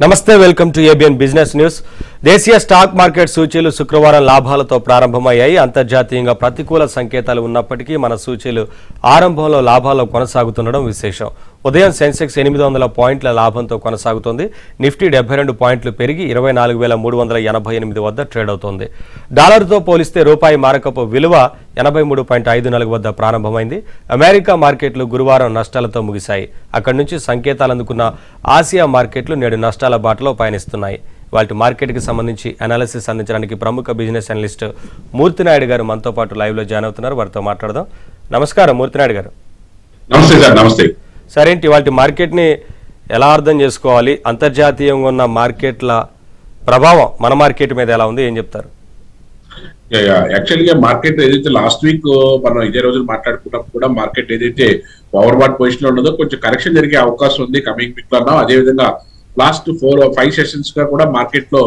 నమస్తే welcome to ABN business news. దేశీయ stock market సూచీలు శుక్రవారం లాభాలతో ప్రారంభమయ్యాయి. అంతర్జాతీయంగా ప్రతికూల సంకేతాలు ఉన్నప్పటికీ మన సూచీలు ఆరంభంలో లాభాల్లో కొనసాగుతుండడం విశేషం. ఉదయం సెన్సెక్స్ 800 పాయింట్ల లాభంతో కొనసాగుతోంది. నిఫ్టీ 72 పాయింట్లు పెరిగి 24,388 వద్ద ట్రేడ్ అవుతోంది. డాలర్తో పోలిస్తే రూపాయి మారకపు విలువ 83.54 వద్ద ప్రారంభమైంది. అమెరికా మార్కెట్లు గురువారం నష్టాలతో ముగిశాయి. అక్కడి నుంచి సంకేతాలు అందుకున్న ఆసియా మార్కెట్లు నేడు నష్టాల బాటలో పయనిస్తున్నాయి. వాటి మార్కెట్కి సంబంధించి అనాలిసిస్ అందించడానికి ప్రముఖ బిజినెస్ అనలిస్ట్ మూర్తినాయుడు గారు మనతో పాటు లైవ్లో జాయిన్ అవుతున్నారు. వారితో మాట్లాడదాం. నమస్కారం మూర్తినాయుడు గారు. నమస్తే సార్. నమస్తే. సరేంటి వాటి మార్కెట్ని ఎలా అర్థం చేసుకోవాలి? అంతర్జాతీయంగా ఉన్న మార్కెట్ల ప్రభావం మన మార్కెట్ మీద ఎలా ఉంది, ఏం చెప్తారు? యాక్చువల్గా మార్కెట్ ఏదైతే లాస్ట్ వీక్ మనం ఇదే రోజులు మాట్లాడుకున్నప్పుడు కూడా మార్కెట్ ఏదైతే ఓవర్ బాట్ పొజిషన్ లో ఉన్నదో కొంచెం కరెక్షన్ జరిగే అవకాశం ఉంది కమింగ్ వీక్ లో. అదే విధంగా లాస్ట్ 4-5 సెషన్స్ గా కూడా మార్కెట్ లో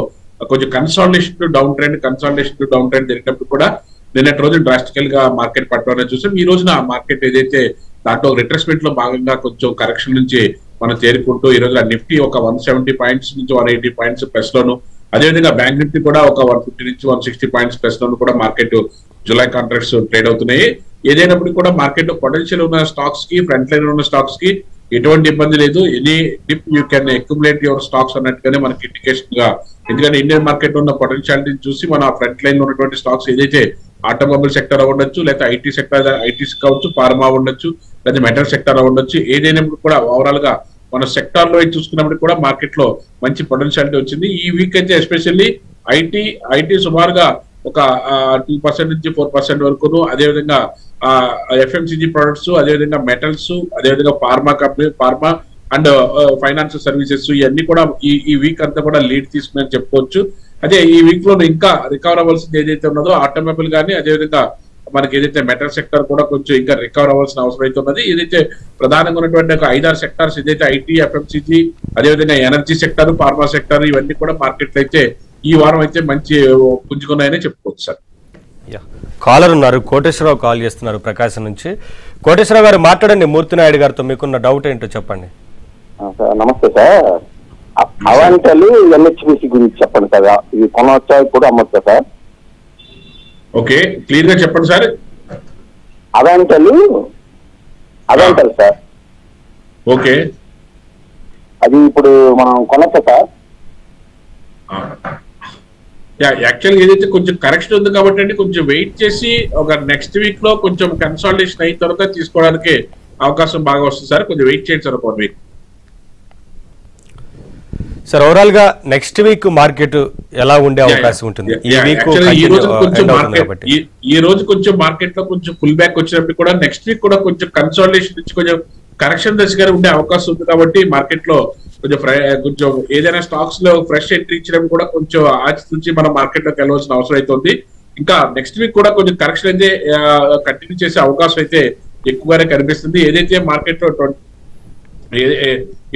కొంచెం కన్సాలిడేషన్ టు డౌన్ ట్రెండ్ జరిగినప్పుడు కూడా నిన్నటి రోజు డ్రాస్టికల్ గా మార్కెట్ పట్టడం చూసాం. ఈ రోజున మార్కెట్ ఏదైతే దాంట్లో రిట్రెస్మెంట్ లో భాగంగా కొంచెం కరెక్షన్ నుంచి మనం చేరుకుంటూ ఈ రోజు నిఫ్టీ ఒక 170 పాయింట్స్ నుంచి 180 పాయింట్స్ ప్లస్ లోను, అదేవిధంగా బ్యాంక్ నిఫ్టీ కూడా ఒక 150 నుంచి 160 పాయింట్స్ ప్లస్ లోను కూడా మార్కెట్ జూలై కాంట్రాక్ట్స్ ట్రేడ్ అవుతున్నాయి. ఏదైనప్పుడు కూడా మార్కెట్ పొటెన్షియల్ ఉన్న స్టాక్స్ కి, ఫ్రంట్ లైన్ ఉన్న స్టాక్స్ కి ఎటువంటి ఇబ్బంది లేదు. Any dip you can accumulate your stocks అన్నట్టుగానే మనకి ఇండికేషన్ గా, ఎందుకంటే ఇండియన్ మార్కెట్ ఉన్న పొటెన్షియాలిటీని చూసి మన ఫ్రంట్ లైన్ లో ఉన్నటువంటి స్టాక్స్ ఏదైతే ఆటోమొబైల్ సెక్టర్ ఉండొచ్చు, లేదా ఐటీ సెక్టర్ ఐటీస్ కావచ్చు, ఫార్మా ఉండొచ్చు, లేదా మెటల్ సెక్టర్ ఉండొచ్చు, ఏదైనప్పుడు కూడా ఓవరాల్ గా మన సెక్టార్ లో చూసుకున్నప్పుడు కూడా మార్కెట్ లో మంచి పొటెన్షియాలిటీ వచ్చింది. ఈ వీక్ అయితే ఎస్పెషల్లీ ఐటీ సుమారుగా ఒక 2% నుంచి 4% వరకును, అదేవిధంగా ఎఫ్ఎంసీజీ ప్రొడక్ట్స్, అదేవిధంగా మెటల్స్, అదేవిధంగా ఫార్మా అండ్ ఫైనాన్షియల్ సర్వీసెస్ ఇవన్నీ కూడా ఈ వీక్ అంతా కూడా లీడ్ తీసుకుని చెప్పుకోవచ్చు. అదే ఈ వీక్ లో ఇంకా రికవర్ అవ్వాల్సింది ఏదైతే ఉన్నదో ఆటోమొబైల్ కానీ, అదేవిధంగా మనకి ఏదైతే మెటల్ సెక్టర్ కూడా కొంచెం ఇంకా రికవర్ అవ్వాల్సిన అవసరం అయితే ఉన్నది. ఏదైతే ప్రధానంగా ఉన్నటువంటి ఒక 5-6 సెక్టార్స్ ఏదైతే ఐటీ, ఎఫ్ఎంసీజీ, అదేవిధంగా ఎనర్జీ సెక్టర్, ఫార్మా సెక్టర్ ఇవన్నీ కూడా మార్కెట్ అయితే ఈ వారం అయితే మంచి పుంజుకున్నాయని చెప్పుకోవచ్చు సార్. కాలర్ ఉన్నారు, కోటేశ్వరరావు కాల్ చేస్తున్నారు ప్రకాశం నుంచి. కోటేశ్వరరావు గారు మాట్లాడండి. మూర్తినాయుడు గారితో మీకున్న డౌట్ ఏంటో చెప్పండి. నమస్తే సార్. అవాంటలు ఎన్హెచ్బిసి గురించి చెప్పండి సార్. ఇది కొనవచ్చా, ఇప్పుడు అమ్మొచ్చా సార్? ఓకే, క్లియర్ గా చెప్పండి సార్. అవాంటలు సార్. ఓకే, అది ఇప్పుడు మనం కొనొచ్చా సార్? యాక్చువల్గా ఏదైతే కొంచెం కరెక్షన్ ఉంది కాబట్టి అండి కొంచెం వెయిట్ చేసి ఒక నెక్స్ట్ వీక్ లో కొంచెం కన్సాలిడేషన్ అయిన తర్వాత తీసుకోవడానికి అవకాశం బాగా వస్తుంది సార్. కొంచెం వెయిట్ చేయండి సార్, 1 వీక్. సార్ ఓవరాల్ గా నెక్స్ట్ వీక్ మార్కెట్ ఎలా ఉండే అవకాశం ఉంటుంది? ఈ రోజు కొంచెం మార్కెట్ లో కొంచెం ఫుల్ బ్యాక్ వచ్చినప్పుడు కూడా నెక్స్ట్ వీక్ కూడా కొంచెం కన్సాలిడేషన్ నుంచి కొంచెం కరెక్షన్ దశగా ఉండే అవకాశం ఉంది. కాబట్టి మార్కెట్ లో కొంచెం ఏదైనా స్టాక్స్ లో ఫ్రెష్ ఎంట్రీ ఇచ్చినప్పుడు కూడా కొంచెం ఆచితూచి మనం మార్కెట్ లోకి వెళ్ళవలసిన అవసరం అయితే ఉంది. ఇంకా నెక్స్ట్ వీక్ కూడా కొంచెం కరెక్షన్ అయితే కంటిన్యూ చేసే అవకాశం అయితే ఎక్కువగానే కనిపిస్తుంది. ఏదైతే మార్కెట్ లో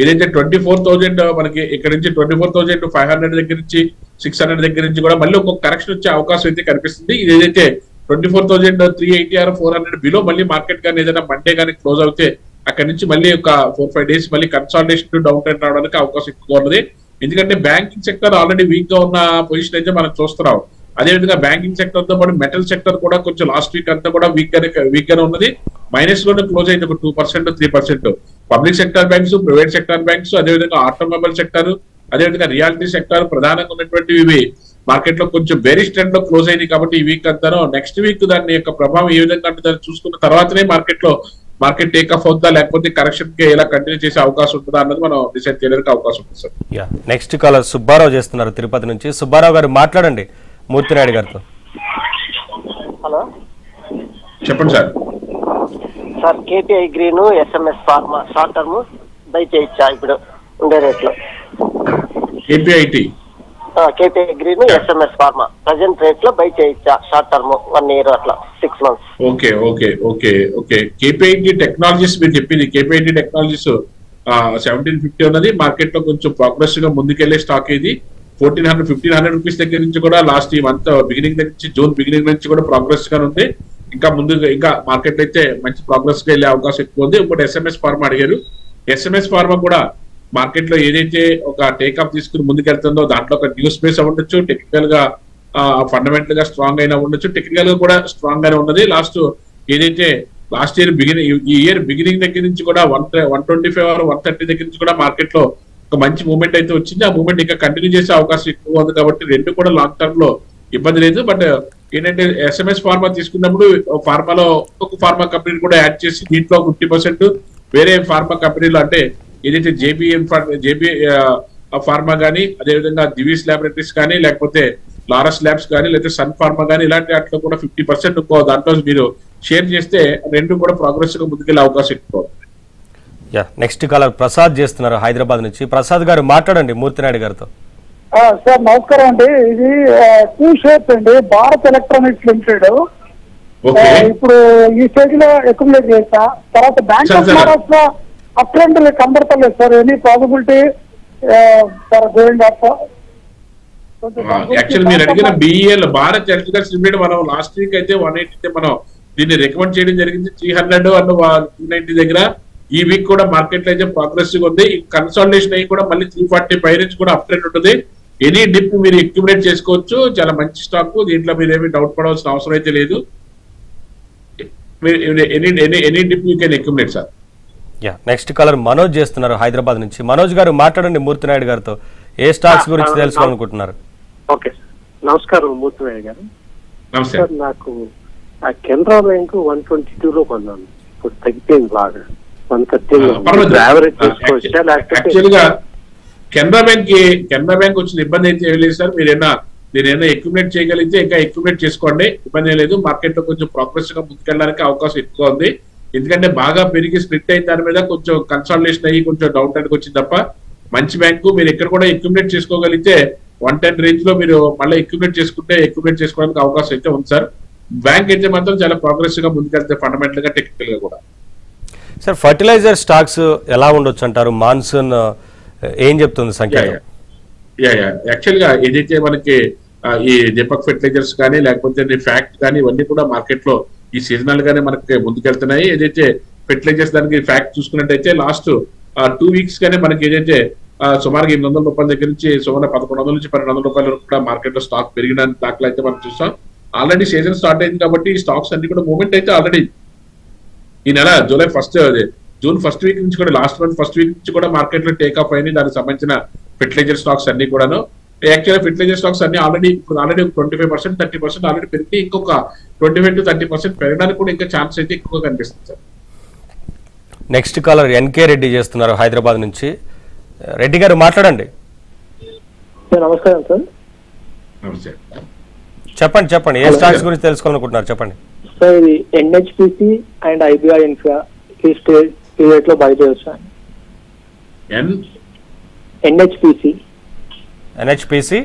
ఏదైతే 24,000 మనకి ఇక్కడ నుంచి 24,500 దగ్గర నుంచి 600 దగ్గర నుంచి కూడా మళ్ళీ ఒక కరెక్షన్ వచ్చే అవకాశం అయితే కనిపిస్తుంది. ఇది ఏదైతే 24,380 or 400 బిలో మళ్ళీ మార్కెట్ కానీ ఏదైనా మండే కానీ క్లోజ్ అవుతే అక్కడ నుంచి మళ్ళీ ఒక 4-5 డేస్ మళ్ళీ కన్సాలిడేషన్ డౌన్ ట్రెండ్ రావడానికి అవకాశం ఎక్కువగా ఉన్నది. ఎందుకంటే బ్యాంకింగ్ సెక్టర్ ఆల్రెడీ వీక్ గా ఉన్న పొజిషన్ అయితే మనం చూస్తున్నాం. అదేవిధంగా బ్యాంకింగ్ సెక్టర్ తో పాటు మెటల్ సెక్టర్ కూడా కొంచెం లాస్ట్ వీక్ అంతా కూడా వీక్ గానే ఉన్నది. మైనస్ లోనే క్లోజ్ అయింది, ఒక 2% 3%. Public sector banks, private sector banks, అదేవిధంగా ఆటోమొబైల్ సెక్టర్, అదేవిధంగా రియాలిటీ సెక్టర్ ప్రధానంగా ఉన్నటువంటి ఇవి మార్కెట్ లో కొంచెం బేరిష్ ట్రెండ్ లో క్లోజ్ అయింది. కాబట్టి ఈ వీక్ అంతా నెక్స్ట్ వీక్ దాని యొక్క ప్రభావం ఏ విధంగా అంటే దాన్ని చూసుకున్న తర్వాతనే మార్కెట్ టేక్ ఆఫ్ అవుతుందా, లేకపోతే కరెక్షన్ కి ఎలా కంటిన్యూ చేసే అవకాశం ఉంటుందా అన్నది మనం డిసైడ్ చేయడానికి అవకాశం ఉంది సార్. నెక్స్ట్ కాలర్ సుబ్బారావు చేస్తున్నారు తిరుపతి నుంచి. సుబ్బారావు గారు మాట్లాడండి మూర్తినాయుడు గారితో. హలో, చెప్పండి sir. Sir KPI green, SMS pharma short term by చేయొచ్చా ఇప్పుడు ఉండే రేట్లో? KPI green, SMS pharma present rate లో బై చేయొచ్చా షార్ట్ టర్మ్ 1 year అట్లా 6 months? ఓకే. కేపీఐటి టెక్నాలజీస్ మీరు చెప్పింది. కేపీఐటి టెక్నాలజీస్ 1750 ఉన్నది. మార్కెట్ లో కొంచెం ప్రోగ్రెసివ్ గా ముందుకెళ్లే స్టాక్ ఇది. 1,400-1,500 రూపీస్ దగ్గర నుంచి కూడా లాస్ట్ ఈ మంత్ బిగినింగ్ దగ్గర నుంచి జూన్ బిగినింగ్ నుంచి కూడా ప్రోగ్రెస్ గా ఉంది. ఇంకా ముందుగా ఇంకా మార్కెట్ అయితే మంచి ప్రోగ్రెస్ గా వెళ్ళే అవకాశం ఎక్కువ ఉంది. ఇంకోటి ఎస్ఎంఎస్ ఫార్మా అడిగారు. ఎస్ఎంఎస్ ఫార్మా కూడా మార్కెట్ లో ఏదైతే ఒక టేకప్ తీసుకుని ముందుకెళ్తుందో దాంట్లో ఒక న్యూస్ బేస్ ఉండొచ్చు, టెక్నికల్ గా ఫండమెంటల్ గా స్ట్రాంగ్ అయినా ఉండొచ్చు, టెక్నికల్ గా కూడా స్ట్రాంగ్ గానే ఉన్నది. ఏదైతే లాస్ట్ ఇయర్ ఈ ఇయర్ బిగినింగ్ దగ్గర నుంచి కూడా 125 or 130 దగ్గర నుంచి కూడా మార్కెట్ లో ఒక మంచి మూవ్మెంట్ అయితే వచ్చింది. ఆ మూవ్మెంట్ ఇంకా కంటిన్యూ చేసే అవకాశం ఎక్కువ ఉంది కాబట్టి రెండు కూడా లాంగ్ టర్మ్ లో ఇబ్బంది లేదు. బట్ ఏంటంటే ఎస్ఎంఎస్ ఫార్మా తీసుకున్నప్పుడు ఫార్మాలో ఒక ఫార్మా కంపెనీ కూడా యాడ్ చేసి దీంట్లో 50% వేరే ఫార్మా కంపెనీలు అంటే ఏదైతే జేబీ ఫార్మా కానీ, అదేవిధంగా దివీస్ ల్యాబొరేటరీస్ కానీ, లేకపోతే లారస్ ల్యాబ్స్ కానీ, లేకపోతే సన్ ఫార్మా కానీ ఇలాంటి వాటిలో కూడా 50% దాంట్లో మీరు షేర్ చేస్తే రెండు కూడా ప్రోగ్రెస్ గా ముందుకెళ్ళే అవకాశం ఎక్కువ. నెక్స్ట్ కాలర్ ప్రసాద్ చేస్తున్నారు హైదరాబాద్ నుంచి. ప్రసాద్ గారు మాట్లాడండి మూర్తినాయుడు గారితో. సార్ నమస్కారం అండి. ఇది 2 షేర్స్ అండి, భారత్ ఎలక్ట్రానిక్స్ లిమిటెడ్. ఇప్పుడు ఈ స్టేజ్ లో అక్యుములేట్ చేస్తా. తర్వాత bank of Maharashtra up trend కనబడతలేదు sir. Any possibility sir going up? Actual మీరు అడిగిన బిఈఎల్ భారత్ ఎలక్ట్రికల్స్ లిమిటెడ్ మనం లాస్ట్ వీక్ అయితే 180 మనం దీన్ని రికమెండ్ చేయడం జరిగింది. 300 and 290 దగ్గర ఈ వీక్ కూడా మార్కెట్ లో అయితే ప్రోగ్రెసివ్ ఉంది. కన్సాలిడేషన్ అయ్యి కూడా మళ్ళీ 340 పై నుంచి కూడా అప్ ట్రెండ్ ఉంటుంది. ఎనీ డిప్ మీరు అక్యుములేట్ చేసుకోవచ్చు. చాలా మంచి స్టాక్, దీంట్లో మీరు ఏమి డౌట్ పడవలసిన అవసరం అయితే లేదు. Any dip you can accumulate sir. Next caller Manoj చేస్తున్నారు హైదరాబాద్ నుంచి. మనోజ్ గారు మాట్లాడండి మూర్తినాయుడు గారితో. ఏ స్టాక్స్ గురించి తెలుసుకోవాలనుకుంటున్నారు? ఓకే, నమస్కారం మూర్తినాయుడు గారు. నమస్తే సార్, నాకు ఆ కెనరా బ్యాంక్ 122 లో కొన్నాను, ఇప్పుడు తగ్గిపోయింది బాగా. 130 యావరేజ్ చేసుకోవచ్చా? యాక్చువల్ గా కెనరా బ్యాంక్ వచ్చిన ఇబ్బంది అయితే ఏం లేదు సార్. మీరేనా అక్యుములేట్ చేయగలిగితే ఇంకా అక్యుములేట్ చేసుకోండి, ఇబ్బంది లేదు. మార్కెట్ లో కొంచెం ప్రోగ్రెస్ గా ముందుకెళ్ళడానికి అవకాశం ఎక్కువ ఉంది. ఎందుకంటే బాగా పెరిగి స్ప్లిట్ అయిన దాని మీద కొంచెం కన్సాలిడేషన్ అయ్యి కొంచెం డౌన్ ట్రెండ్ వచ్చింది తప్ప మంచి బ్యాంకు. మీరు ఎక్కడ కూడా అక్యుములేట్ చేసుకోగలిగితే 110 రేంజ్ లో మీరు మళ్ళీ అక్యుములేట్ చేసుకోవడానికి అవకాశం అయితే ఉంది సార్. బ్యాంక్ అయితే మాత్రం చాలా ప్రోగ్రెసివ్ గా ముందుకెళ్తే ఫండమెంటల్ గా, టెక్నికల్ గా కూడా. సార్ ఫర్టిలైజర్ స్టాక్స్ ఎలా ఉండొచ్చు అంటారు? మాన్సూన్ ఏం చెప్తుంది సంఖ్య? యాక్చువల్ గా ఏదైతే మనకి ఈ దీపక్ ఫెర్టిలైజర్స్ కానీ, లేకపోతే ఫ్యాక్ట్ కానీ, ఇవన్నీ కూడా మార్కెట్ లో ఈ సీజనల్ గానే మనకి ముందుకెళ్తున్నాయి. ఏదైతే ఫెర్టిలైజర్స్ దానికి ఫ్యాక్ట్ చూసుకున్నట్టయితే లాస్ట్ 2 weeks గానే మనకి ఏదైతే సుమారుగా 800 రూపాయల దగ్గర నుంచి సుమారు 1100 నుంచి 1200 రూపాయల వరకు కూడా మార్కెట్ లో స్టాక్ పెరిగిన దాఖలు అయితే మనం చూస్తాం. ఆల్రెడీ సీజన్ స్టార్ట్ అయింది కాబట్టి ఈ స్టాక్స్ అన్ని కూడా మూవ్మెంట్ అయితే ఆల్రెడీ ఈ నెల జూన్ ఫస్ట్ వీక్ నుంచి కూడా, లాస్ట్ మంత్ ఫస్ట్ వీక్ నుంచి కూడా మార్కెట్ లో టేకప్ అయింది. దానికి సంబంధించిన ఫెర్టిలైజర్ స్టాక్స్ అన్ని కూడాను. యాక్చువల్గా ఫెర్టిలైజర్ స్టాక్స్ అన్ని ఆల్రెడీ 25%, 30% ఆల్రెడీ పెరిగి ఇంకొక 25 to 30% పెరగడానికి కూడా ఇంకా ఛాన్స్ అయితే ఎక్కువ కనిపిస్తుంది sir. Next caller N K Reddy చేస్తున్నారు హైదరాబాద్ నుంచి. రెడ్డి గారు మాట్లాడండి. నమస్కారం సార్. నమస్తే, చెప్పండి ఏ స్టాక్స్ గురించి తెలుసుకోవాలనుకుంటున్నారు చెప్పండి. సార్, ఇది ఎన్హెచ్పిసి అండ్ ఐబిఐ ఇన్ఫ్రా ఈ రేట్ లో బై చేయొచ్చు? NHPC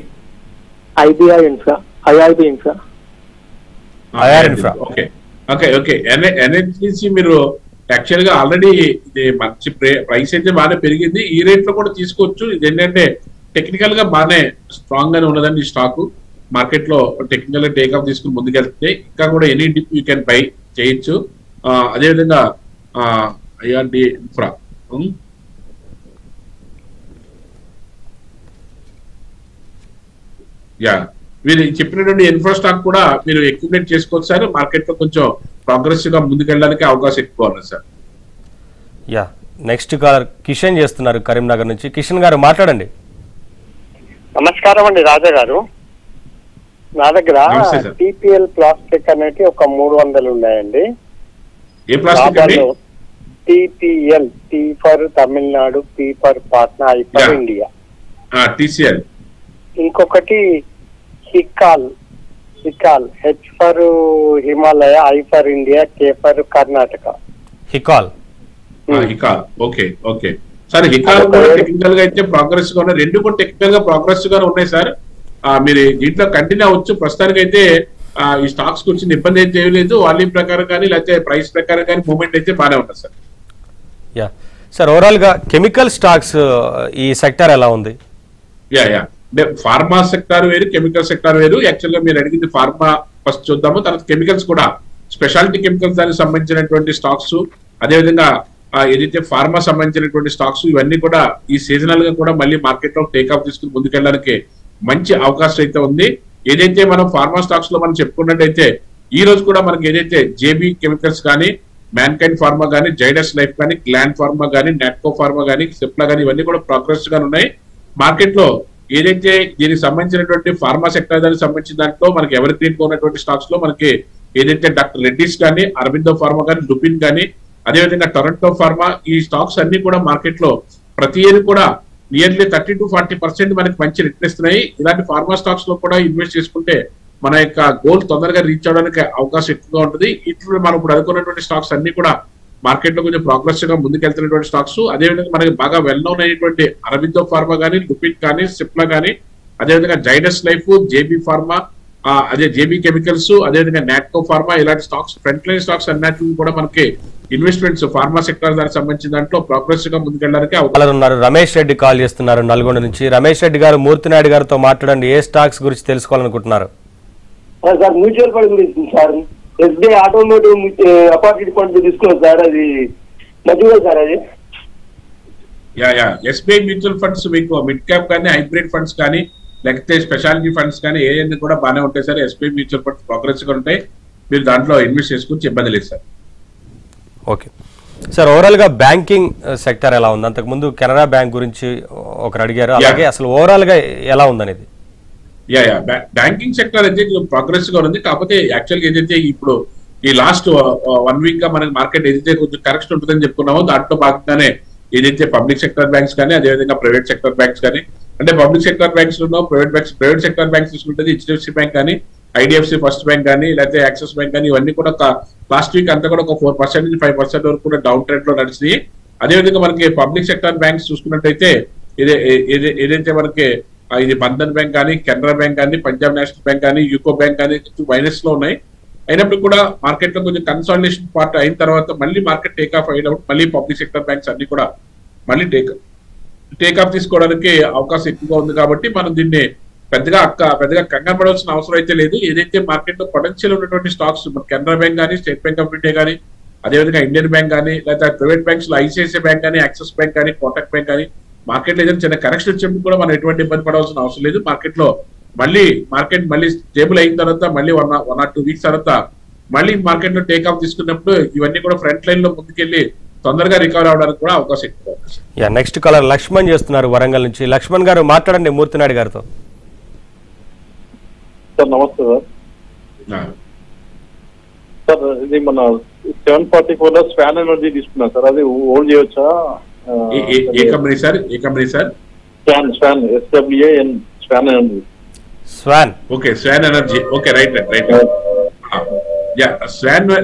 IBI infra, IRB infra. Okay. NHPC మీరు యాక్చువల్ గా ఆల్రెడీ ఇది మంచి ప్రైస్ అయితే బాగానే పెరిగింది. ఈ రేట్ లో కూడా తీసుకోవచ్చు. ఇది ఏంటంటే టెక్నికల్ గా బాగానే స్ట్రాంగ్ గానే ఉన్నదండి ఈ స్టాక్. మార్కెట్ లో టెక్నికల్ గా టేక్ ఆఫ్ తీసుకుని ముందుకెళ్తే ఇంకా కూడా any dip you can buy చేయొచ్చు. అదేవిధంగా ఐఆర్డి ఇన్ఫ్రా, మీరు చెప్పినటువంటి ఇన్ఫ్రా స్టాక్ కూడా మీరు అక్యుములేట్ చేసుకోవచ్చు సార్. మార్కెట్ లో కొంచెం ప్రోగ్రెసివ్ గా ముందుకెళ్ళడానికి అవకాశం ఎక్కువ ఉంది సార్. నెక్స్ట్ కాలర్ కిషన్ చేస్తున్నారు కరీంనగర్ నుంచి. కిషన్ గారు మాట్లాడండి. నమస్కారం అండి రాజా గారు. నా దగ్గర టిపిఎల్ ప్లాస్టిక్ అనేది ఒక 300 ఉన్నాయండి. ఏ ప్లాస్టిక్ అండి? TPL, T for Tamil Nadu, P for Patna, I for India. TCL. ఇంకొకటి Hikal, H for Himalaya, I for India, K for Karnataka. Hikal. Okay sir. Hikal కూడా టెక్నికల్ గా అయితే ప్రోగ్రెస్ గా ఉన్నాయి. రెండు కూడా టెక్నికల్ గా ప్రోగ్రెస్ గా ఉన్నాయి సార్. మీరు దీంట్లో కంటిన్యూ అవ్వచ్చు. ప్రస్తుతానికి అయితే ఈ స్టాక్స్ వచ్చిన ఇబ్బంది అయితే ఏం లేదు. వాల్యూమ్ ప్రకారం కానీ లేకపోతే ప్రైస్ ప్రకారం కానీ మూవ్మెంట్ అయితే బాగానే ఉంటుంది సార్. సార్ ఓవరాల్ గా కెమికల్ స్టాక్స్ ఈ సెక్టర్ ఎలా ఉంది? ఫార్మా సెక్టార్ వేరు, కెమికల్ సెక్టార్ వేరు. యాక్చువల్ గా మీరు అడిగింది ఫార్మా ఫస్ట్ చూద్దాము, తర్వాత కెమికల్స్ కూడా స్పెషాలిటీ కెమికల్స్ దానికి సంబంధించినటువంటి స్టాక్స్, అదేవిధంగా ఏదైతే ఫార్మా సంబంధించినటువంటి స్టాక్స్ ఇవన్నీ కూడా ఈ సీజనల్ గా కూడా మళ్ళీ మార్కెట్ లో టేక్ ఆఫ్ తీసుకుని ముందుకెళ్ళడానికి మంచి అవకాశం అయితే ఉంది. ఏదైతే మనం ఫార్మా స్టాక్స్ లో మనం చెప్పుకున్నట్టయితే ఈ రోజు కూడా మనకి ఏదైతే జేబీ కెమికల్స్ కానీ, మ్యాన్కైండ్ ఫార్మా కానీ, జైడస్ లైఫ్ కానీ, గ్లాండ్ ఫార్మా కానీ, నాట్కో ఫార్మా కానీ, సిప్లా కానీ ఇవన్నీ కూడా ప్రోగ్రెస్ గా ఉన్నాయి. మార్కెట్ లో ఏదైతే దీనికి సంబంధించినటువంటి ఫార్మా సెక్టర్ దానికి సంబంధించిన దాంట్లో మనకి ఎవరి గ్రీన్ గా ఉన్నటువంటి స్టాక్స్ లో మనకి ఏదైతే డాక్టర్ రెడ్డిస్ కానీ, అరబిందో ఫార్మా కానీ, లుపిన్ కానీ, అదేవిధంగా టొరంటో ఫార్మా, ఈ స్టాక్స్ అన్ని కూడా మార్కెట్ లో ప్రతి ఇయర్ కూడా నియర్లీ 30 to 40% మనకి మంచి రిటర్న్ ఇస్తున్నాయి. ఇలాంటి ఫార్మా స్టాక్స్ లో కూడా ఇన్వెస్ట్ చేసుకుంటే మన యొక్క గోల్ తొందరగా రీచ్ అవడానికి అవకాశం ఎక్కువగా ఉంటుంది. ఇట్లు మనం ఇప్పుడు అనుకున్నటువంటి స్టాక్స్ అన్ని కూడా మార్కెట్ లో కొంచెం ప్రోగ్రెసివ్ గా ముందుకెళ్తున్నటువంటి స్టాక్స్. అదేవిధంగా మనకి బాగా వెల్ నోన్ అయినటువంటి అరబిందో ఫార్మా కానీ, లుపిన్ కానీ, సిప్లా కానీ, అదేవిధంగా జైడస్ లైఫ్, జేబీ ఫార్మా, అదే జేబీ కెమికల్స్, అదేవిధంగా నాట్కో ఫార్మా, ఇలాంటి స్టాక్స్ ఫ్రంట్ లైన్ స్టాక్స్ అన్నిటిని కూడా మనకి ఇన్వెస్ట్మెంట్స్ ఫార్మా సెక్టర్ దానికి సంబంధించిన దాంట్లో ప్రోగ్రెసివ్ గా ముందుకెళ్ళడానికి ఉన్నారు. రమేష్ రెడ్డి కాల్ చేస్తున్నారు నల్గొండ నుంచి. రమేష్ రెడ్డి గారు, మూర్తినాయుడు గారితో మాట్లాడండి. ఏ స్టాక్స్ గురించి తెలుసుకోవాలనుకుంటున్నారు? సార్ మ్యూచువల్ ఫండ్ గురించి sir, SBI automotive apartment fund తీసుకున్నారు సార్, అది మంచిగా సార్ అది. ఎస్బీఐ మ్యూచువల్ ఫండ్స్ మీకు మిడ్ క్యాప్ కానీ, హైబ్రిడ్ ఫండ్స్ కానీ, లేకపోతే స్పెషాలిటీ ఫండ్స్ కానీ ఏవన్నీ కూడా బాగానే ఉంటాయి sir. SBI mutual funds progress గా ఉంటాయి. మీరు దాంట్లో ఇన్వెస్ట్ చేసుకుని ఇబ్బంది లేదు సార్. ఓకే సార్, ఓవరాల్ గా బ్యాంకింగ్ సెక్టర్ ఎలా ఉంది? అంతకుముందు కెనరా బ్యాంక్ గురించి ఒకరు అడిగారు, అలాగే అసలు ఓవరాల్ గా ఎలా ఉందనేది. బ్యాంకింగ్ సెక్టర్ అయితే ప్రోగ్రెస్ గా ఉంది. కాకపోతే యాక్చువల్గా ఏదైతే ఇప్పుడు ఈ లాస్ట్ 1 వీక్ గా మనకి మార్కెట్ ఏదైతే కొంచెం కరెక్షన్ ఉంటుందని చెప్పుకున్నామో దాంట్లో భాగంగానే ఏదైతే పబ్లిక్ సెక్టర్ బ్యాంక్స్ కానీ, అదేవిధంగా ప్రైవేట్ సెక్టర్ బ్యాంక్స్ కానీ, అంటే పబ్లిక్ సెక్టర్ బ్యాంక్స్ లో ప్రైవేట్ సెక్టర్ బ్యాంక్స్ తీసుకుంటే హెచ్డిఎఫ్సి బ్యాంక్ కానీ, ఐడిఎఫ్సి ఫస్ట్ బ్యాంక్ కానీ, లేకపోతే యాక్సిస్ బ్యాంక్ కానీ, ఇవన్నీ కూడా లాస్ట్ వీక్ అంతా కూడా ఒక 4% నుంచి 5% వరకు కూడా డౌన్ ట్రెండ్ లో నడిచింది. అదేవిధంగా మనకి పబ్లిక్ సెక్టర్ బ్యాంక్స్ చూసుకున్నట్టయితే ఏదైతే మనకి ఇది బంధన్ బ్యాంక్ కానీ, కెనరా బ్యాంక్ కానీ, పంజాబ్ నేషనల్ బ్యాంక్ కానీ, యూకో బ్యాంక్ కానీ మైనస్ లో ఉన్నాయి. అయినప్పుడు కూడా మార్కెట్ లో కొంచెం కన్సాలిడేషన్ పార్ట్ అయిన తర్వాత మళ్ళీ మార్కెట్ టేక్ ఆఫ్ అయినప్పుడు మళ్ళీ పబ్లిక్ సెక్టర్ బ్యాంక్స్ అన్ని కూడా మళ్ళీ టేక్ ఆఫ్ తీసుకోవడానికి అవకాశం ఎక్కువగా ఉంది. కాబట్టి మనం దీన్ని పెద్దగా కంగారు పడవలసిన అవసరం అయితే లేదు. ఏదైతే మార్కెట్ లో పొటెన్షియల్ ఉన్నటువంటి స్టాక్స్ కెనరా బ్యాంక్ కానీ, స్టేట్ బ్యాంక్ ఆఫ్ ఇండియా కానీ, అదేవిధంగా ఇండియన్ బ్యాంక్ కానీ, లేదా ప్రైవేట్ బ్యాంక్స్ లో ఐసిఐసిఐ బ్యాంక్ కానీ, యాక్సిస్ బ్యాంక్ కానీ, కోటక్ బ్యాంక్ కానీ, మార్కెట్ లో ఏదైనా చిన్న కరెక్షన్ వచ్చినప్పుడు కూడా మనం ఎటువంటి ఇబ్బంది పడవలసిన అవసరం లేదు. మార్కెట్ మళ్ళీ స్టేబుల్ అయిన తర్వాత మళ్ళీ 1 or 2 వీక్స్ తర్వాత మళ్ళీ మార్కెట్ లో టేక్ ఆఫ్ తీసుకున్నప్పుడు ఇవన్నీ కూడా ఫ్రంట్ లైన్ లో ముందుకెళ్లి తొందరగా రికవర్ అవడానికి కూడా అవకాశం ఎక్కువ. నెక్స్ట్ కాలర్ లక్ష్మణ్ చేస్తున్నారు వరంగల్ నుంచి. లక్ష్మణ్ గారు మాట్లాడండి మూర్తినాయుడు గారితో. సార్ నమస్తే సార్. సార్ ఇది మన 744 లో స్వాన్ ఎనర్జీ తీసుకున్నాను సార్, అది హోల్డ్ చేయొచ్చా? ఏ company sir? Swan SWAN Swan Energy. Okay, Swan Energy. Okay, right.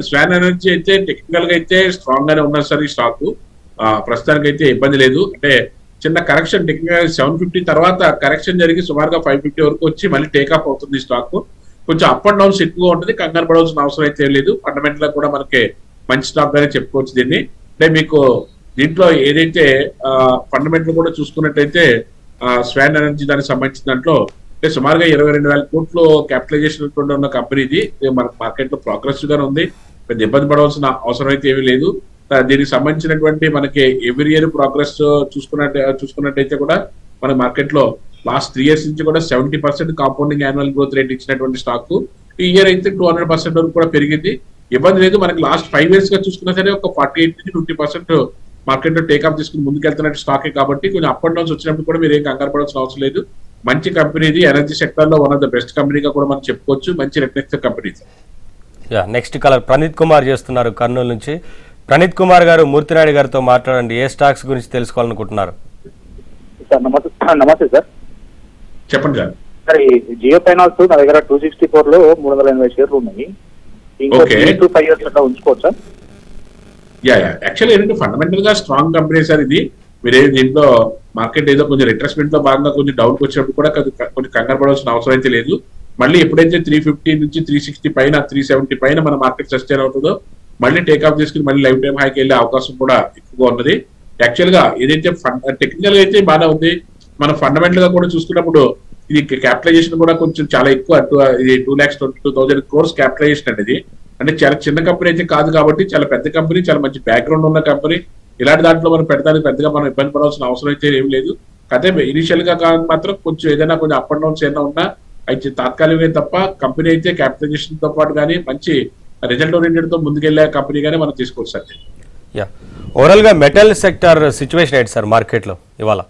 Swan Energy అయితే టెక్నికల్ గా అయితే స్ట్రాంగ్ గానే ఉన్నారు సార్ ఈ స్టాక్. ప్రస్తుతానికి అయితే ఇబ్బంది లేదు. అంటే చిన్న కరెక్షన్ టెక్నికల్ 750 తర్వాత కరెక్షన్ జరిగి సుమారుగా 550 వరకు వచ్చి మళ్ళీ టేక్ ఆఫ్ అవుతుంది స్టాక్. కొంచెం అప్ అండ్ డౌన్స్ ఎక్కువగా ఉంటుంది. కంగారు పడవలసిన అవసరం అయితే లేదు. ఫండమెంటల్ గా కూడా మనకి మంచి స్టాక్ గానే చెప్పుకోవచ్చు దీన్ని. అంటే మీకు దీంట్లో ఏదైతే ఫండమెంటల్ కూడా చూసుకున్నట్టయితే స్వాన్ ఎనర్జీ దానికి సంబంధించిన దాంట్లో అంటే సుమారుగా 22,000 కోట్లు క్యాపిటలైజేషన్ ఉన్న కంపెనీ ఇది. మన మార్కెట్ లో ప్రోగ్రెసివ్ గానే ఉంది. పెద్ద ఇబ్బంది పడవలసిన అవసరం అయితే ఏమీ లేదు. దీనికి సంబంధించినటువంటి మనకి ఎవ్రీ ఇయర్ ప్రోగ్రెస్ చూసుకున్నట్టయితే కూడా మన మార్కెట్ లో లాస్ట్ 3 years నుంచి కూడా 70% కాంపౌండింగ్ యాన్యువల్ గ్రోత్ రేట్ ఇచ్చినటువంటి స్టాక్. ఈ ఇయర్ అయితే 200% వరకు కూడా పెరిగింది. ఇబ్బంది లేదు. మనకి లాస్ట్ 5 years గా చూసుకున్నా సరే ఒక 48 నుంచి 50% మార్కెట్ లో టేక్ ఆఫ్ తీసుకుని ముందుకెళ్తున్నట్టు స్టాకే. కాబట్టి కొంచెం అప్ అండ్ డౌన్స్ వచ్చినప్పుడు కూడా మీరు ఏం కంగారు పడాల్సిన అవసరం లేదు. మంచి కంపెనీ ఇది. ఎనర్జీ సెక్టర్ లో 1 of the బెస్ట్ కంపెనీగా కూడా మనం చెప్పుకోవచ్చు. మంచి return company. Next caller Praneeth Kumar చేస్తున్నారు కర్నూలు నుంచి. ప్రణీత్ కుమార్ గారు, మూర్తినాయుడు గారితో మాట్లాడండి. ఏ స్టాక్స్ గురించి తెలుసుకోవాలనుకుంటున్నారు? సార్ నమస్తే సార్. చెప్పండి సార్. సార్ జియో ఫైనాన్స్ నా దగ్గర 264 లో 380 షేర్లు ఉన్నాయి. ఇంకో 3 to 5 years అట్లా ఉంచుకోవచ్చా? యాక్చువల్లీ ఏంటంటే ఫండమెంటల్ గా స్ట్రాంగ్ కంపెనీ సార్ ఇది. మీరు దీంట్లో మార్కెట్ ఏదో కొంచెం రిట్రెస్మెంట్ లో భాగంగా కొంచెం డౌన్ వచ్చినప్పుడు కూడా కొంచెం కంగారు పడాల్సిన అవసరం అయితే లేదు. మళ్ళీ ఎప్పుడైతే 350 నుంచి 360 పైన 370 పైన మన మార్కెట్ సస్టైన్ అవుతుందో మళ్ళీ టేక్ ఆఫ్ చేసుకుని మళ్ళీ లైఫ్ టైం హైకి వెళ్ళే అవకాశం కూడా ఎక్కువగా ఉన్నది. యాక్చువల్ గా ఏదైతే టెక్నికల్ గా అయితే బాగా ఉంది. మనం ఫండమెంటల్ గా కూడా చూసుకున్నప్పుడు ఇది క్యాపిటలైజేషన్ కూడా కొంచెం చాలా ఎక్కువ. ఇది 2,22,000 crores క్యాపిటలైజేషన్ అనేది. అంటే చాలా చిన్న కంపెనీ అయితే కాదు కాబట్టి చాలా పెద్ద కంపెనీ, చాలా మంచి బ్యాక్గ్రౌండ్ ఉన్న కంపెనీ. ఇలాంటి దాంట్లో మనం పెట్టడానికి పెద్దగా మనం ఇబ్బంది పడాల్సిన అవసరం అయితే ఏం లేదు. అయితే ఇనిషియల్ గా మాత్రం కొంచెం ఏదైనా కొంచెం అప్ అండ్ డౌన్స్ ఏదైనా ఉన్నా అయితే తాత్కాలికమే తప్ప కంపెనీ అయితే క్యాపిటలైజేషన్ తో పాటు కానీ మంచి రిజల్ట్ ఓరియంటెడ్ తో ముందుకెళ్లే కంపెనీ గానీ మనం తీసుకోవచ్చు సార్. ఓవరాల్ గా మెటల్ సెక్టర్ సిచ్యువేషన్ ఏంటి సార్ మార్కెట్ లో ఇవాళ?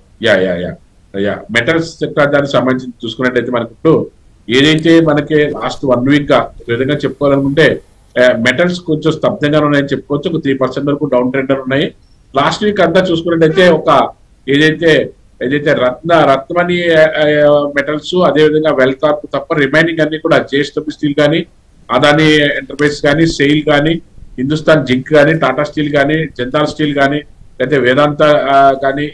మెటల్స్ సెక్టర్ దానికి సంబంధించి చూసుకున్నట్టయితే మనకి ఇప్పుడు ఏదైతే మనకి లాస్ట్ 1 వీక్ గా విధంగా చెప్పుకోవాలనుకుంటే మెటల్స్ కొంచెం స్తబ్దంగా ఉన్నాయని చెప్పుకోవచ్చు. ఒక 3% వరకు డౌన్ ట్రెండ్ ఉన్నాయి. లాస్ట్ వీక్ అంతా చూసుకున్నట్టయితే ఒక ఏదైతే రత్నమణి మెటల్స్ అదేవిధంగా వెల్కార్ప్ తప్ప రిమైనింగ్ అన్ని కూడా జేఎస్డబ్ల్యూ స్టీల్ కానీ, అదాని ఎంటర్ప్రైజెస్ కానీ, సెయిల్ కానీ, హిందుస్థాన్ జింక్ కానీ, టాటా స్టీల్ కానీ, జిందాల్ స్టీల్ కానీ, లేకపోతే వేదాంత కానీ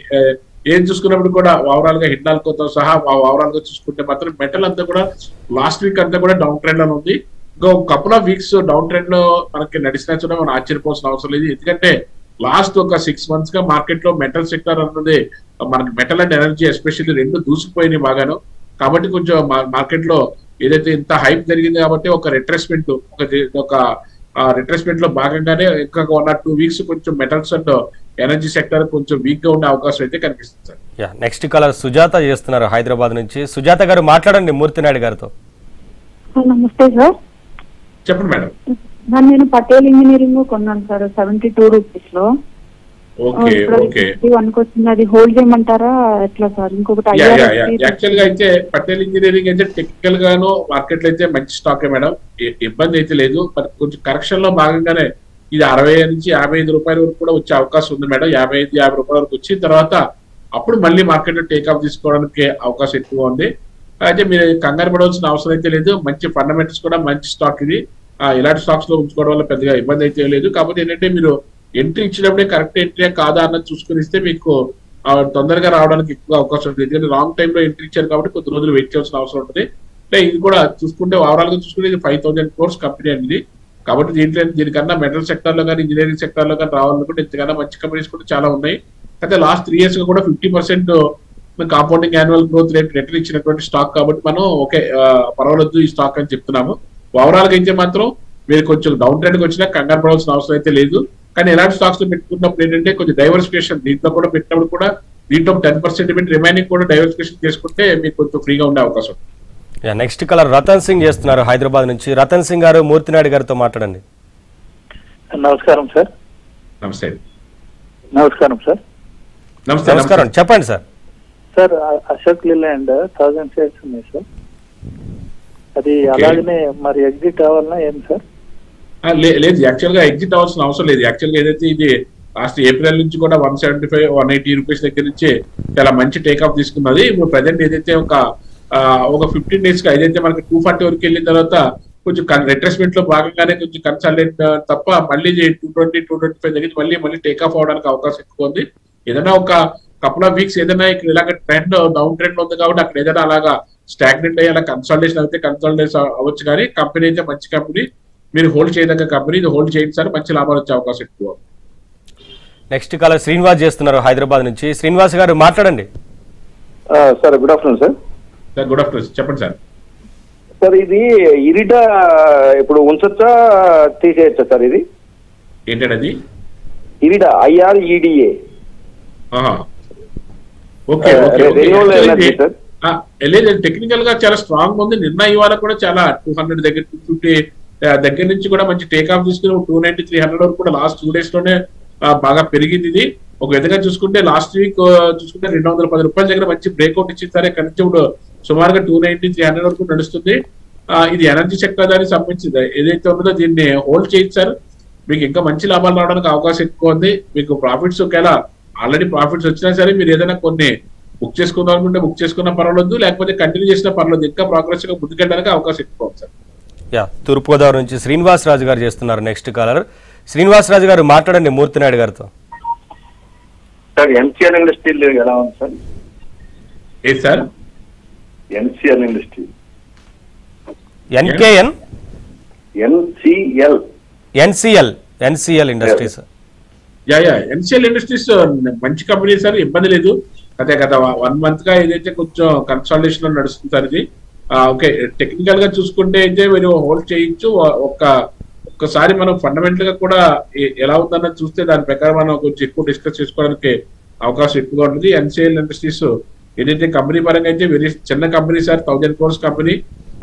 ఏం చూసుకున్నప్పుడు కూడా ఓవరాల్ గా హిండాల్కోతో సహా ఓవరాల్ గా చూసుకుంటే మాత్రం మెటల్ అంతా కూడా లాస్ట్ వీక్ అంతా కూడా డౌన్ ట్రెండ్ లో ఉంది. ఇంకో couple of weeks down trend లో మనకి నడిచినా కూడా మనం ఆశ్చర్యపోవాల్సిన అవసరం లేదు. ఎందుకంటే లాస్ట్ ఒక 6 months గా మార్కెట్ లో మెటల్ సెక్టర్ అన్నది మనకి మెటల్ అండ్ ఎనర్జీ ఎస్పెషల్లీ రెండు దూసుకుపోయినాయి బాగాను. కాబట్టి కొంచెం మార్కెట్ లో ఏదైతే ఇంత హైప్ జరిగింది కాబట్టి ఒక రిట్రెస్మెంట్ లో భాగంగానే ఇంకా 1 or 2 weeks కొంచెం మెటల్స్ అండ్ ఎనర్జీ సెక్టర్ కొంచెం వీక్ గా ఉండే అవకాశం అయితే కనిపిస్తుంది సార్. నెక్స్ట్ కాలర్ సుజాత చేస్తున్నారు హైదరాబాద్ నుంచి. సుజాత గారు మాట్లాడండి మూర్తినాయుడు గారితో. నమస్తే సార్. చెప్పండి మేడం. నేను పటేల్ ఇంజనీరింగ్ కొన్నాను సార్ 72 రూపీస్ లో. అనుకొచ్చింది, అది హోల్డ్ చేయమంటారా ఎట్లా సార్? ఇంకొకటి యాక్చువల్ గా అయితే పటేల్ ఇంజనీరింగ్ అయితే టెక్నికల్ గాను మార్కెట్ లో అయితే మంచి స్టాక్ మేడం, ఇబ్బంది అయితే లేదు. కొంచెం కరెక్షన్ లో భాగంగానే ఇది 60 నుంచి 55 రూపాయల వరకు కూడా వచ్చే అవకాశం ఉంది మేడం. 55-50 రూపాయల వరకు వచ్చిన తర్వాత అప్పుడు మళ్ళీ మార్కెట్ లో టేక్ ఆఫ్ తీసుకోవడానికి అవకాశం ఎక్కువ ఉంది. అయితే మీరు కంగారు పడవలసిన అవసరం అయితే లేదు. మంచి ఫండమెంటల్స్ కూడా మంచి స్టాక్ ఇది. ఇలాంటి స్టాక్స్ లో ఉంచుకోవడం వల్ల పెద్దగా ఇబ్బంది అయితే లేదు. కాబట్టి ఏంటంటే మీరు ఎంట్రీ ఇచ్చినప్పుడే కరెక్ట్ ఎంట్రీ కాదా అన్నది చూసుకుని ఇస్తే మీకు తొందరగా రావడానికి ఎక్కువ అవకాశం ఉంటుంది. ఎందుకంటే లాంగ్ టైమ్ లో ఎంట్రీ ఇచ్చారు కాబట్టి కొద్ది రోజులు వెయిట్ చేయాల్సిన అవసరం ఉంటుంది. అంటే ఇది కూడా చూసుకుంటే ఓవరాల్ గా చూసుకుంటే ఇది 5,000 crores కంపెనీ అనేది. కాబట్టి దీనికన్నా మెటల్ సెక్టర్ లో కానీ ఇంజనీరింగ్ సెక్టర్ లో కానీ రావాలనుకుంటే ఇంతకన్నా మంచి కంపెనీస్ కూడా చాలా ఉన్నాయి. అయితే లాస్ట్ 3 years గా కూడా 50% compounding annual growth rate return ఇచ్చినటువంటి స్టాక్ కాబట్టి మనం ఓకే పర్వాలేదు ఈ స్టాక్ అని చెప్తున్నాము. ఓవరాల్ గా అయితే మాత్రం మీరు కొంచెం డౌన్ ట్రెండ్ కి వచ్చినా కంగారు పడాల్సిన అవసరం అయితే లేదు. కానీ ఎలాంటి స్టాక్స్ లో పెట్టుకున్నప్పుడు ఏంటంటే కొంచెం డైవర్సిఫికేషన్ దీంట్లో కూడా పెట్టినప్పుడు కూడా దీంట్లో 10% పెట్టి రిమైనింగ్ కూడా డైవర్సిఫికేషన్ చేసుకుంటే మీకు కొంచెం ఫ్రీగా ఉండే అవకాశం. నెక్స్ట్ కలర్ రతన్ సింగ్ చేస్తున్నారు హైదరాబాద్ నుంచి. రతన్ సింగ్ గారు మూర్తినాయుడు గారితో మాట్లాడండి. నమస్కారం సార్. నమస్తే. నమస్కారం సార్. నమస్కారం చెప్పండి sir. Sir Ashok Leyland 1000 shares ఉన్నాయి సార్. అది అలాగనే మరి ఎగ్జిట్ అవ్వాలన్నా ఏం సార్? లేదు, యాక్చువల్ గా ఎగ్జిట్ అవ్వాల్సిన అవసరం లేదు. యాక్చువల్ గా ఏదైతే ఇది లాస్ట్ ఏప్రిల్ నుంచి కూడా 175-180 రూపీస్ దగ్గర నుంచి చాలా మంచి టేక్ ఆఫ్ తీసుకున్నది. ఇప్పుడు ప్రజెంట్ ఏదైతే ఒక 15 days గా ఏదైతే మనకి 240 వరకు వెళ్ళిన తర్వాత కొంచెం రిట్రెస్మెంట్ లో భాగంగానే కొంచెం కన్సల్టెంట్ తప్ప మళ్ళీ 220-225 దగ్గర మళ్ళీ టేక్ ఆఫ్ అవడానికి అవకాశం ఎక్కువ ఉంది. ఏదైనా ఒక కపుల్ ఆఫ్ వీక్స్ ఏదైనా ఇక్కడ ఇలాగ ట్రెండ్ డౌన్ ట్రెండ్ ఉంది కాబట్టి అక్కడ ఏదైనా అలాగా స్టాగ్నెంట్ అయ్యి అలా కన్సల్టేషన్ అయితే కన్సల్టేషన్ అవ్వచ్చు. కానీ కంపెనీ అయితే మంచి కంపెనీ, మీరు హోల్డ్ చేయదగ్గ కంపెనీ, ఇది హోల్డ్ చేయండి సార్, మంచి లాభాలు వచ్చే అవకాశం ఎక్కువ. నెక్స్ట్ కాలర్ శ్రీనివాస్ చేస్తున్నారు హైదరాబాద్ నుంచి. శ్రీనివాస్ గారు మాట్లాడండి. Sir good afternoon sir. Good afternoon, చెప్పండి సార్. సార్ ఇది ఇరిడా ఇప్పుడు ఉంచొచ్చా తీసేయచ్చా సార్? ఇది ఏంటంటే అది ఇరిడా IREDA. టెక్నికల్ గా చాలా స్ట్రాంగ్ ఉంది. నిన్న ఇవాళ కూడా చాలా 200 దగ్గర 250 దగ్గర నుంచి కూడా మంచి టేక్ ఆఫ్ తీసుకుని 290-300 వరకు కూడా లాస్ట్ 2 days లోనే బాగా పెరిగింది. ఇది ఒక విధంగా చూసుకుంటే లాస్ట్ వీక్ చూసుకుంటే 210 రూపాయల దగ్గర మంచి బ్రేక్అవుట్ ఇచ్చింది. కనిపించి ఇప్పుడు సుమారుగా 290-300 వరకు నడుస్తుంది. ఇది ఎనర్జీ సెక్టర్ దానికి సంబంధించింది ఏదైతే ఉన్నదో దీన్ని హోల్డ్ చేయించారు. మీకు ఇంకా మంచి లాభాలు రావడానికి అవకాశం ఎక్కువ ఉంది. మీకు ప్రాఫిట్స్ ఒకవేళ ఆల్రెడీ ప్రాఫిట్స్ వచ్చినా సరే మీరు ఏదైనా కొన్ని బుక్ చేసుకుందాం అనుకుంటే బుక్ చేసుకున్నా పర్వాలేదు, లేకపోతే కంటిన్యూ చేసినా పర్వాలేదు. ఇంకా ప్రోగ్రెస్ గా ముందుకెళ్ళడానికి అవకాశం ఎక్కువ ఉంది సార్. తూర్పుగోదావరి నుంచి శ్రీనివాస్ రాజు గారు చేస్తున్నారు నెక్స్ట్ కాలర్. శ్రీనివాస్ రాజు గారు మాట్లాడండి మూర్తినాయుడు గారితో. సార్ ఎన్సిఎల్ ఇండస్ట్రీ ఎలా ఉంది సార్? ఏ sir? NCL industry. NKN NCL industries. NCL industries మంచి కంపెనీ సార్, ఇబ్బంది లేదు. అదే గత 1 month గా ఏదైతే కొంచెం కన్సల్టేషన్ లో నడుస్తుంది సార్ ఇది. ఓకే, టెక్నికల్ గా చూసుకుంటే అయితే మీరు హోల్డ్ చేయొచ్చు. ఒక ఒక్కసారి మనం ఫండమెంటల్ గా కూడా ఎలా ఉందన్నది చూస్తే దాని ప్రకారం మనం కొంచెం ఎక్కువ డిస్కస్ చేసుకోవడానికి అవకాశం ఎక్కువగా ఉంటుంది. ఎన్సిఎల్ ఇండస్ట్రీస్ ఏదైతే కంపెనీ పరంగా అయితే వెరీ చిన్న కంపెనీ సార్, 1000 crores కంపెనీ,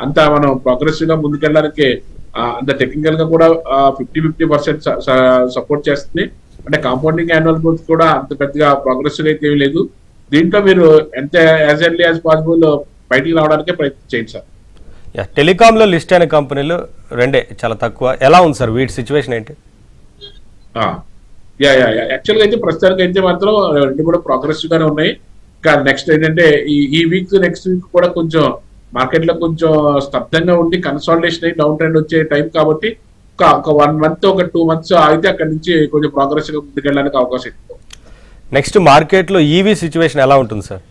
అంతా మనం ప్రోగ్రెసివ్ గా ముందుకెళ్ళడానికి అంత టెక్నికల్ గా కూడా 50% సపోర్ట్ చేస్తుంది. అంటే కాంపౌండింగ్ యాన్యువల్ గ్రోత్ కూడా అంత పెద్దగా ప్రోగ్రెసివ్ అయితే ఏమీ లేదు. దీంట్లో మీరు ఎంత యాజ్ ఎర్లీ యాజ్ పాసిబుల్ బయటికి రావడానికే ప్రయత్నం చేయండి సార్. టెలికామ్ లో లిస్ట్ అయిన కంపెనీలు రెండే చాలా తక్కువ. ఎలా ఉంది సార్ వీటి సిచ్యువేషన్ ఏంటి? యాక్చువల్గా అయితే ప్రస్తుతానికి అయితే మాత్రం రెండు కూడా ప్రోగ్రెసివ్ గానే ఉన్నాయి. ఇంకా నెక్స్ట్ ఏంటంటే ఈ వీక్ నెక్స్ట్ వీక్ కూడా కొంచెం మార్కెట్ లో కొంచెం స్తబ్దంగా ఉండి కన్సాలిడేషన్ అయ్యి డౌన్ ట్రెండ్ వచ్చే టైం కాబట్టి ఒక 1 month ఒక 2 months అయితే అక్కడ నుంచి కొంచెం ప్రోగ్రెసివ్ గా ముందుకెళ్ళడానికి అవకాశం ఎక్కువ. నెక్స్ట్ మార్కెట్ లో ఈవీ సిచ్యువేషన్ ఎలా ఉంటుంది సార్?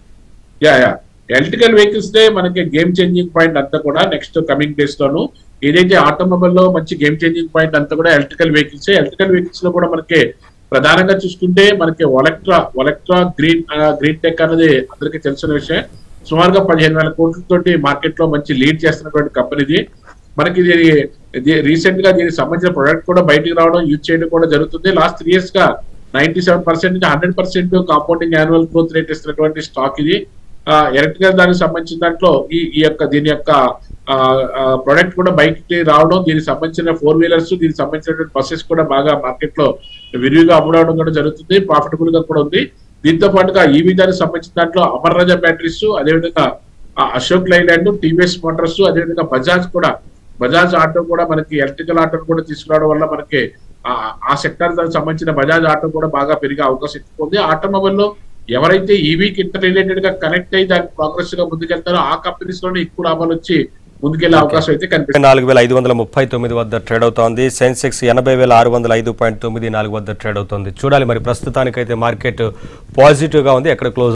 ఎలక్ట్రికల్ వెహికల్స్ డే మనకి గేమ్ చేంజింగ్ పాయింట్ అంతా కూడా నెక్స్ట్ కమింగ్ డేస్ లోను ఏదైతే ఆటోమొబైల్ లో మంచి గేమ్ చేంజింగ్ పాయింట్ అంతా కూడా ఎలక్ట్రికల్ వెహికల్స్ లో కూడా మనకి ప్రధానంగా చూసుకుంటే మనకి ఒలెక్ట్రా గ్రీన్ టెక్ అనేది అందరికీ తెలిసిన విషయం. సుమారుగా 15,000 కోట్లతోటి మార్కెట్ లో మంచి లీడ్ చేస్తున్నటువంటి కంపెనీది. మనకి ఇది రీసెంట్ గా దీనికి సంబంధించిన ప్రొడక్ట్ కూడా బయటికి రావడం, యూజ్ చేయడం కూడా జరుగుతుంది. లాస్ట్ 3 years గా 97% నుంచి 100% కాంపౌండింగ్ యాన్యువల్ గ్రోత్ రేట్ ఇస్తున్నటువంటి స్టాక్ ఇది. ఎలక్ట్రికల్ దానికి సంబంధించిన దాంట్లో దీని యొక్క ప్రొడక్ట్ కూడా బయటికి రావడం, దీనికి సంబంధించిన 4-wheelers, దీనికి సంబంధించినటువంటి బస్సెస్ కూడా బాగా మార్కెట్ లో విరివిగా అమ్ముడవడం కూడా జరుగుతుంది. ప్రాఫిటబుల్ గా కూడా ఉంది. దీంతో పాటుగా ఈవీ దానికి సంబంధించిన దాంట్లో అమర్ రాజా బ్యాటరీస్, అదేవిధంగా అశోక్ లైలాండ్, టీవీఎస్ మోటార్స్, అదేవిధంగా బజాజ్ ఆటో కూడా మనకి ఎలక్ట్రికల్ ఆటో కూడా తీసుకురావడం వల్ల మనకి ఆ సెక్టర్ దానికి సంబంధించిన బజాజ్ ఆటో కూడా బాగా పెరిగే అవకాశం ఎక్కువ ఉంది. ఆటోమొబైల్ లో ఎవరైతే ఈవీకి ఇంటర్ రిలేటెడ్ గా కనెక్ట్ అయ్యి దానికి ప్రోగ్రెస్ గా ముందుకెళ్తారో ఆ కంపెనీస్ లోనే ఎక్కువ లాభాలు వచ్చి ముందుకెళ్లే అవకాశం అయితే కనిపిస్తుంది. 4,539 వద్ద ట్రేడ్ అవుతోంది. సెన్సెక్స్ 80,605.94 వద్ద ట్రేడ్ అవుతోంది. చూడాలి మరి, ప్రస్తుతానికైతే మార్కెట్ పాజిటివ్ గా ఉంది. ఎక్కడ క్లోజ్